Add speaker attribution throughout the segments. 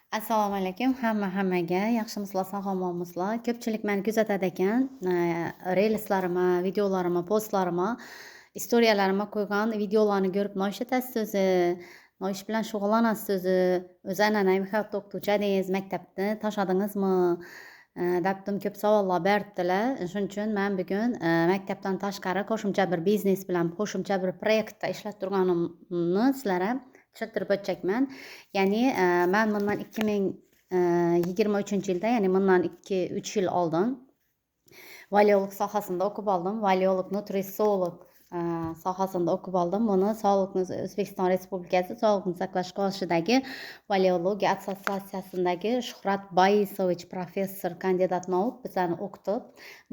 Speaker 1: Assalomu alaykum hammaga, yaxshimisizlar, sog'lommisizlar? Ko'pchilik meni kuzatar ekan, reelslarimni, videolarimni, postlarimni, istoriyalarimga qo'ygan videolarni ko'rib, "Nonushta etasiz o'zi? Nonushta bilan shug'ullanasiz o'zi? O'zi an'anaviy hayotda o'qituvchi edingiz, maktabni tashladingizmi?" deb ko'p savollar beribdilar. Shuning uchun men bugun maktabdan tashqari qo'shimcha bir biznes bilan, qo'shimcha bir proyektda ishlab turganimni sizlarga tushuntirib o'tacakman. Ya'ni men bundan 2023 yilda, ya'ni bundan 2-3 yil oldin valiolog sohasida o'qib oldim. Valiolog nutrisolog sohasida o'qib oldim. Buni O'zbekiston Respublikasi Sog'liqni saqlash qo'mitidagi Valiologiya assotsiatsiyasidagi Shuhrat Boisovich professor, kandidat nauk bizlarni o'qitib,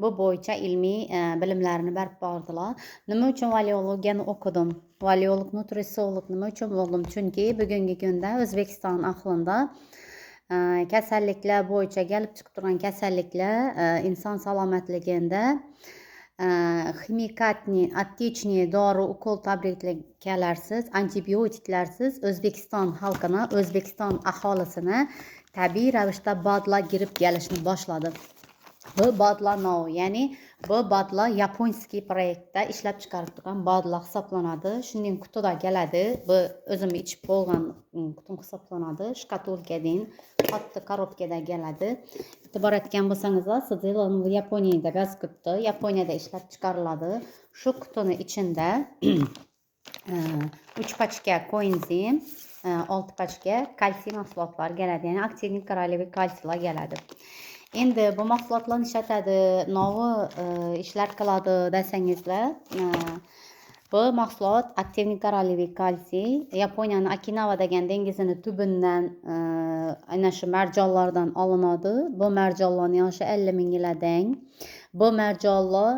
Speaker 1: bu bo'yicha ilmiy bilimlarini berib bordilar. Nima uchun valiologiyani o'qidim? Valiolog nutrisolog nima uchun bo'ldim? Chunki bugungi kunda O'zbekiston ahlida kasalliklar bo'yicha kelib chiqib turgan kasalliklar inson salomatligida ximikatni, attechniy dori, ukol tabletkalarsiz, antibiotiklarsiz O'zbekiston xalqini, O'zbekiston aholisini tabiiy ravishda badlar girib kelishni boshladi. Bu badlar ya'ni bu badlar yaponskiy proyektda ishlab chiqarib turgan badlar hisoblanadi. Shundan qutida keladi. Bu o'zim ichib bo'lgan qutum hisoblanadi. Shkatulkadan, katta korobkada keladi. E'tibor etgan bo'lsangizlar, sizlar Yaponiyada yozibdi. Yaponiyada ishlab chiqariladi. Shu qutini ichida 3 pachka koenzim, 6 pachka kalsiy mahsulotlar keladi. Ya'ni aktiv mikroliy kalsiylar keladi. Endi bu mahsulotlarni ishlatadi, novi ishlar qiladi desangizlar, bu mahsulot aktiv mikroliy kalsiy Yaponiyaning Okinawa degan dengizini tubidan ana shu marjonlardan olinadi. Bu marjonlarning yoshi 50 ming yildan. Bu marjonlar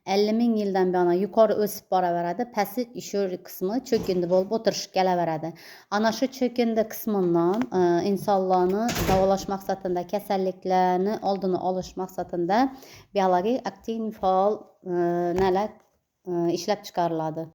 Speaker 1: 50 ming yildan buyon yuqori o'sib boraveradi. Pastki shu qismi cho'kindi bo'lib o'tirishib kelaveradi. Ana shu cho'kindi qismidan insonlarni davolash maqsadida, kasalliklarni oldini olish maqsadida biologik aktiv faol ishlab chiqariladi.